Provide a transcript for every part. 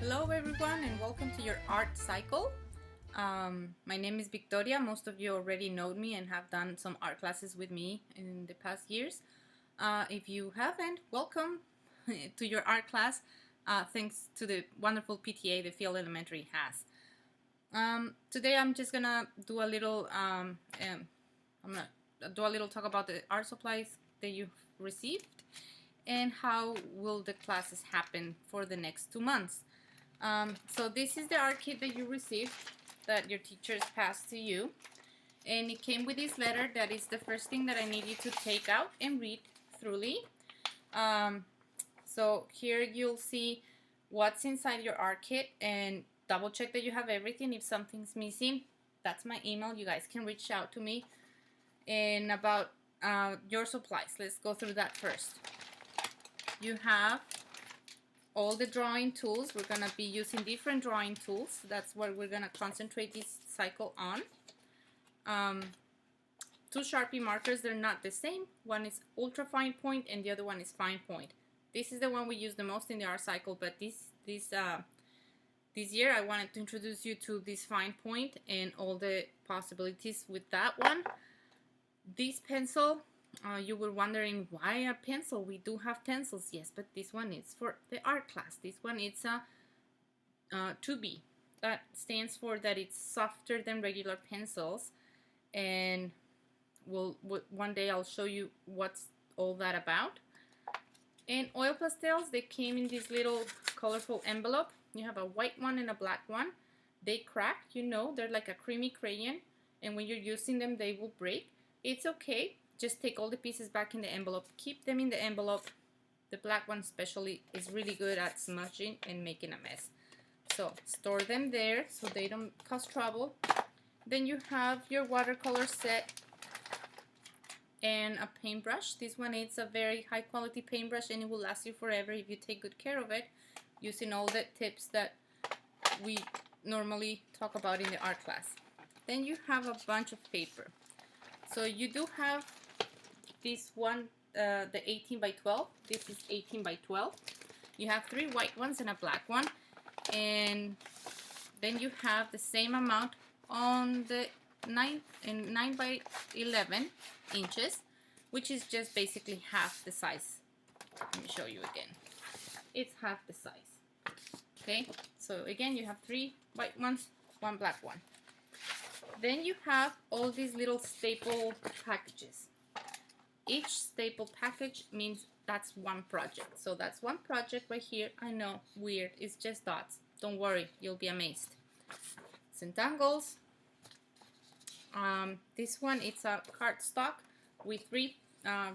Hello everyone and welcome to your art cycle. My name is Victoria. Most of you already know me and have done some art classes with me in the past years. If you haven't, welcome to your art class. Thanks to the wonderful PTA the Field Elementary has. Today I'm just gonna do a little talk about the art supplies that you've received and how will the classes happen for the next 2 months. So this is the art kit that you received, that your teachers passed to you, and it came with this letter. That is the first thing that I need you to take out and read thoroughly. So here you'll see what's inside your art kit and double check that you have everything. If something's missing, that's my email. You guys can reach out to me. And about your supplies, let's go through that first. You have all the drawing tools. We're going to be using different drawing tools. That's what we're going to concentrate this cycle on. 2 Sharpie markers. They're not the same. One is ultra fine point and the other one is fine point. This is the one we use the most in the art cycle, but this year I wanted to introduce you to this fine point and all the possibilities with that one. This pencil, you were wondering why a pencil. We do have pencils, yes, but this one is for the art class. This one is a 2B. That stands for that it's softer than regular pencils, and one day I'll show you what's all that about. And oil pastels, they came in this little colorful envelope. You have a white one and a black one. They crack, you know, they're like a creamy crayon, and when you're using them they will break. It's okay. Just take all the pieces back in the envelope. Keep them in the envelope. The black one especially is really good at smudging and making a mess. So store them there so they don't cause trouble. Then you have your watercolor set and a paintbrush. This one is a very high quality paintbrush and it will last you forever if you take good care of it, using all the tips that we normally talk about in the art class. Then you have a bunch of paper. So you do have this one, the 18 by 12. This is 18 by 12. You have 3 white ones and a black one. And then you have the same amount on the 9 by 11 inches, which is just basically half the size. Let me show you again. It's half the size. Okay, so again you have 3 white ones, 1 black one. Then you have all these little staple packages. Each staple package means that's one project. So that's one project right here. I know, weird, it's just dots. Don't worry, you'll be amazed. Centangles. This one, it's a cardstock with 3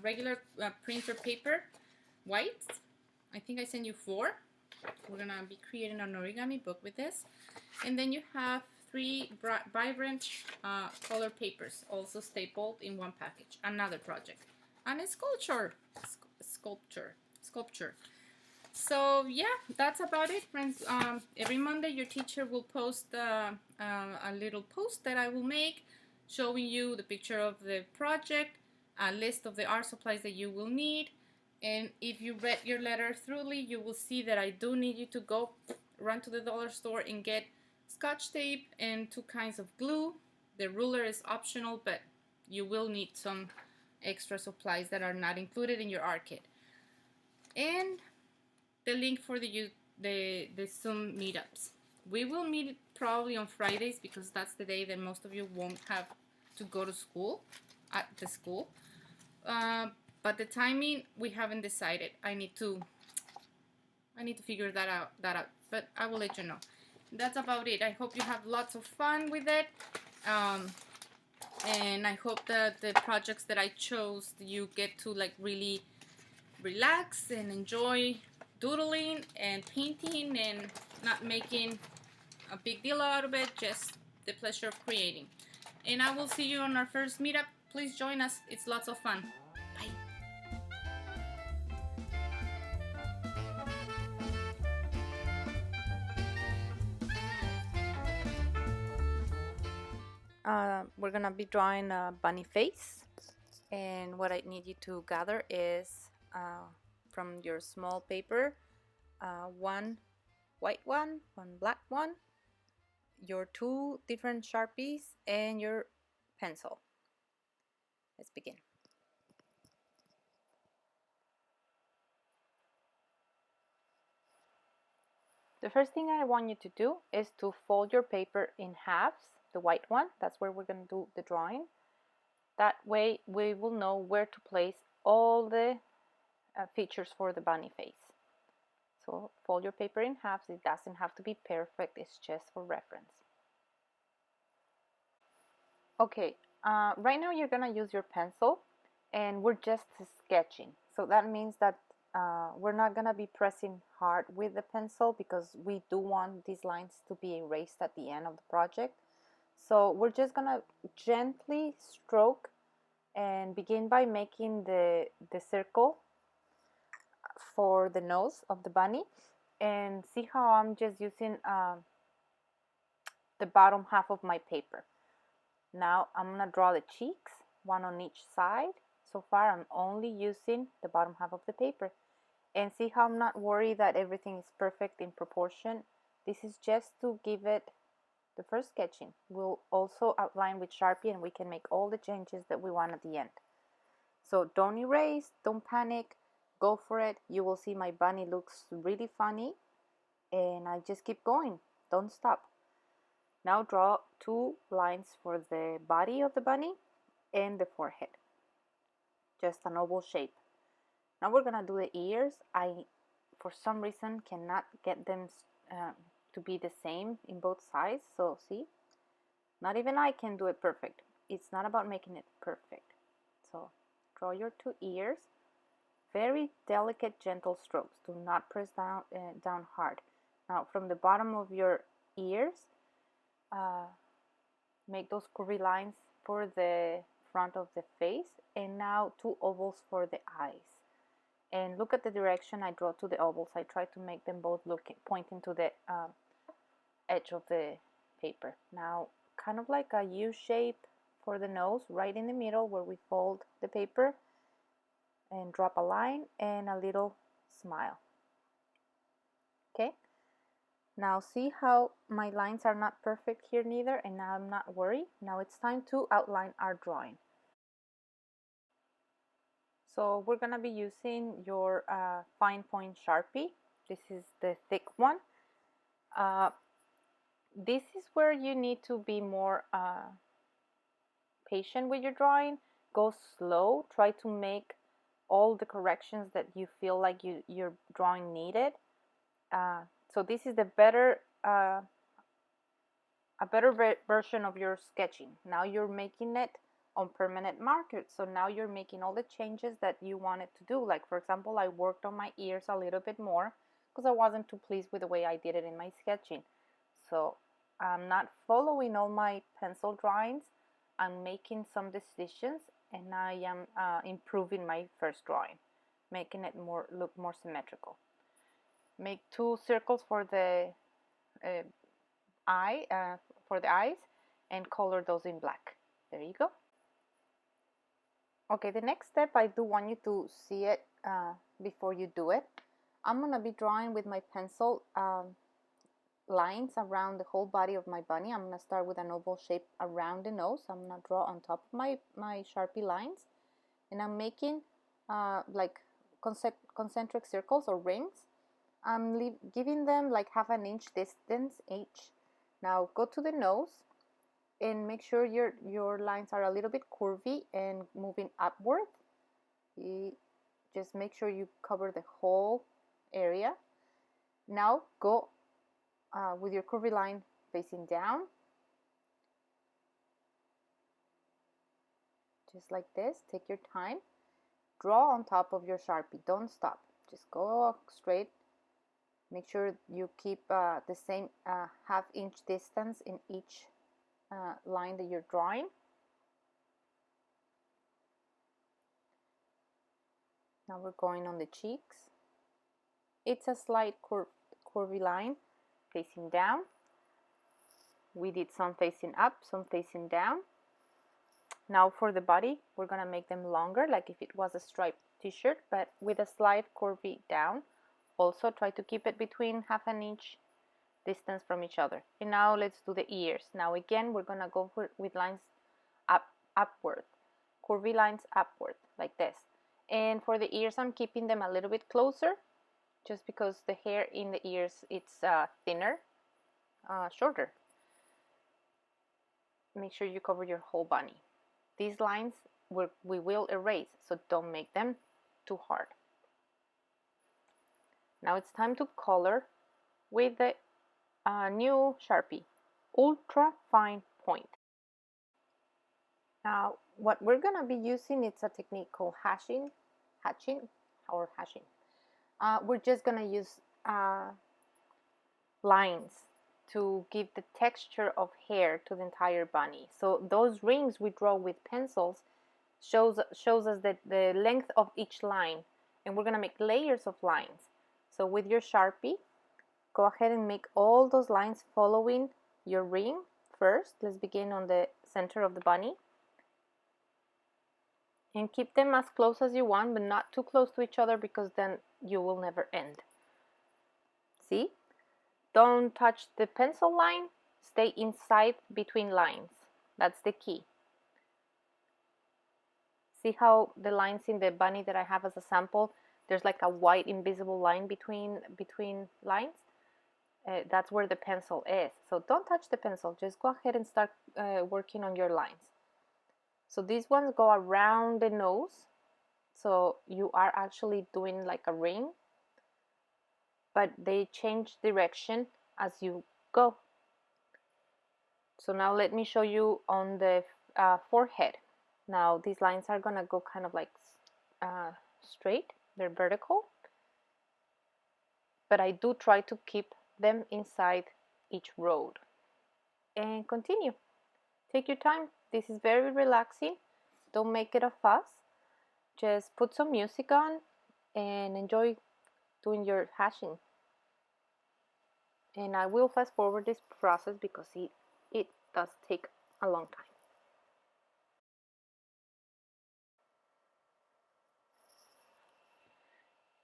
regular printer paper, white. I think I sent you 4. We're gonna be creating an origami book with this. And then you have 3 vibrant color papers, also stapled in one package. Another project. And a sculpture. So yeah, that's about it, friends. Every Monday your teacher will post a little post that I will make showing you the picture of the project, a list of the art supplies that you will need. And if you read your letter thoroughly, you will see that I do need you to run to the dollar store and get Scotch tape and 2 kinds of glue. The ruler is optional, but you will need some extra supplies that are not included in your art kit. And the link for the Zoom meetups. We will meet probably on Fridays because that's the day that most of you won't have to go to school, at the school. But the timing, we haven't decided. I need to figure that out. But I will let you know. That's about it. I hope you have lots of fun with it. And I hope that the projects that I chose, you get to like really relax and enjoy doodling and painting and not making a big deal out of it, just the pleasure of creating. And I will see you on our first meetup. Please join us. It's lots of fun. Bye. We're gonna be drawing a bunny face, and what I need you to gather is from your small paper 1 white one black one, your two different Sharpies, and your pencil. Let's begin. The first thing I want you to do is to fold your paper in halves, the white one, that's where we're going to do the drawing. That way we will know where to place all the features for the bunny face. So fold your paper in halves. It doesn't have to be perfect, it's just for reference. Okay, right now you're gonna use your pencil and we're just sketching. So that means that we're not gonna be pressing hard with the pencil because we do want these lines to be erased at the end of the project. So we're just gonna gently stroke and begin by making the circle for the nose of the bunny, and see how I'm just using the bottom half of my paper. Now I'm gonna draw the cheeks, one on each side. So far I'm only using the bottom half of the paper, and see how I'm not worried that everything is perfect in proportion. This is just to give it the first sketching. We'll also outline with Sharpie and we can make all the changes that we want at the end. So don't erase, don't panic, go for it. You will see my bunny looks really funny, and I just keep going, don't stop. Now draw two lines for the body of the bunny and the forehead, just an oval shape. Now we're gonna do the ears. I, for some reason, cannot get them to be the same in both sides. So see, not even I can do it perfect. It's not about making it perfect. So draw your two ears. Very delicate, gentle strokes. Do not press down hard. Now from the bottom of your ears, make those curvy lines for the front of the face, and now two ovals for the eyes. And look at the direction I draw to the ovals. I try to make them both pointing to the edge of the paper. Now kind of like a U shape for the nose, right in the middle where we fold the paper, and drop a line and a little smile. Okay, now see how my lines are not perfect here neither, and now I'm not worried. Now it's time to outline our drawing. So we're gonna be using your fine point Sharpie. This is the thick one. This is where you need to be more patient with your drawing. Go slow. Try to make all the corrections that you feel like your drawing needed. So this is the better version of your sketching. Now you're making it on permanent markers. So now you're making all the changes that you wanted to do. Like for example, I worked on my ears a little bit more because I wasn't too pleased with the way I did it in my sketching. So I'm not following all my pencil drawings. I'm making some decisions, and I am improving my first drawing, making it look more symmetrical. Make two circles for the for the eyes, and color those in black. There you go. Okay, the next step, I do want you to see it before you do it. I'm gonna be drawing with my pencil lines around the whole body of my bunny. I'm gonna start with an oval shape around the nose. I'm gonna draw on top of my Sharpie lines, and I'm making like concentric circles or rings. I'm giving them like half an inch distance each. Now go to the nose and make sure your lines are a little bit curvy and moving upward. Just make sure you cover the whole area. Now go with your curvy line facing down, just like this. Take your time. Draw on top of your Sharpie. Don't stop. Just go straight. Make sure you keep the same half-inch distance in each line that you're drawing. Now we're going on the cheeks. It's a slight curvy line facing down. We did some facing up, some facing down. Now for the body, we're gonna make them longer, like if it was a striped t-shirt, but with a slight curvy down. Also try to keep it between half an inch distance from each other. And now let's do the ears. Now again, we're gonna go with lines upward, curvy lines upward, like this. And for the ears, I'm keeping them a little bit closer, just because the hair in the ears, it's thinner, shorter. Make sure you cover your whole bunny. These lines we will erase, so don't make them too hard. Now it's time to color with the new Sharpie, Ultra Fine Point. Now what we're gonna be using, it's a technique called hatching. We're just gonna use lines to give the texture of hair to the entire bunny. So those rings we draw with pencils shows us that the length of each line, and we're gonna make layers of lines. So with your Sharpie, go ahead and make all those lines following your ring first. Let's begin on the center of the bunny. And keep them as close as you want, but not too close to each other, because then you will never end. See? Don't touch the pencil line. Stay inside between lines. That's the key. See how the lines in the bunny that I have as a sample, there's like a white invisible line between lines? That's where the pencil is. So don't touch the pencil. Just go ahead and start working on your lines. So these ones go around the nose. So you are actually doing like a ring, but they change direction as you go. So now let me show you on the forehead. Now these lines are gonna go kind of like straight. They're vertical, but I do try to keep them inside each road. And continue. Take your time. This is very relaxing. Don't make it a fuss. Just put some music on and enjoy doing your hashing. And I will fast forward this process because it does take a long time.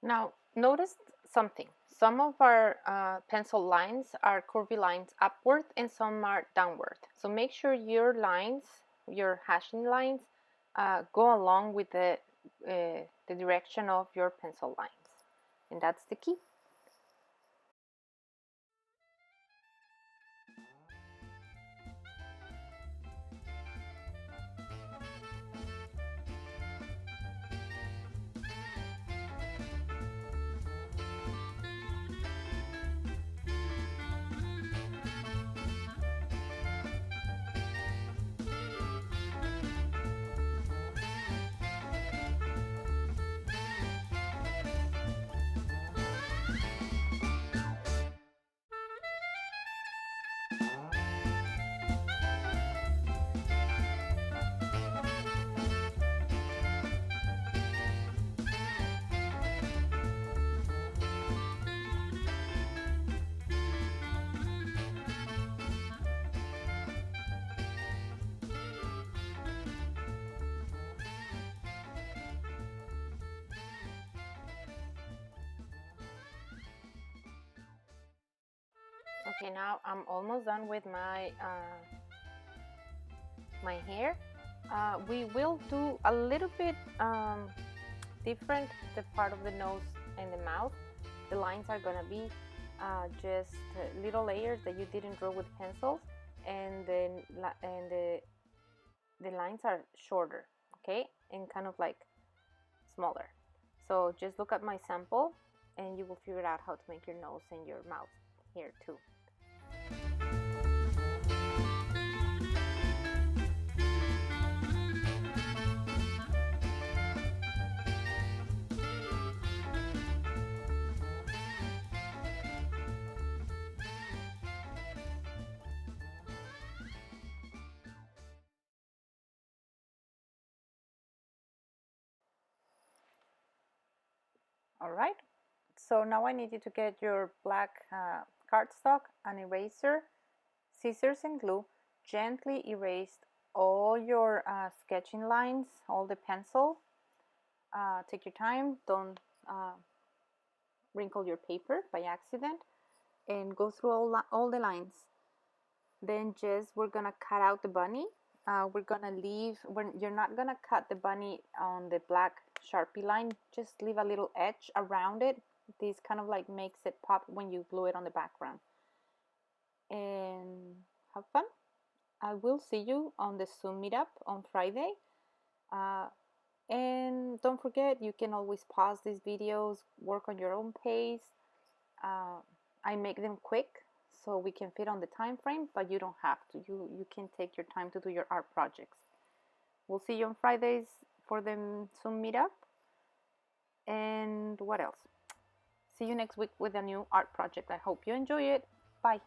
Now notice something. Some of our pencil lines are curvy lines upward and some are downward. So make sure your lines, your hashing lines, go along with the direction of your pencil lines. And that's the key. Okay, now I'm almost done with my my hair. We will do a little bit different the part of the nose and the mouth. The lines are gonna be just little layers that you didn't draw with pencils, and then the lines are shorter, okay, and kind of like smaller. So just look at my sample and you will figure out how to make your nose and your mouth here too. All right, so now I need you to get your black cardstock, an eraser, scissors and glue. Gently erase all your sketching lines, all the pencil. Take your time, don't wrinkle your paper by accident. and go through all the lines. Then just we're gonna cut out the bunny. We're gonna leave, you're not gonna cut the bunny on the black Sharpie line, just leave a little edge around it. This kind of like makes it pop when you glue it on the background. And have fun. I will see you on the Zoom meetup on Friday. And don't forget, you can always pause these videos, work on your own pace. I make them quick so we can fit on the time frame, but you don't have to. You can take your time to do your art projects. We'll see you on Fridays for the Zoom meetup. And what else? See you next week with a new art project. I hope you enjoy it. Bye.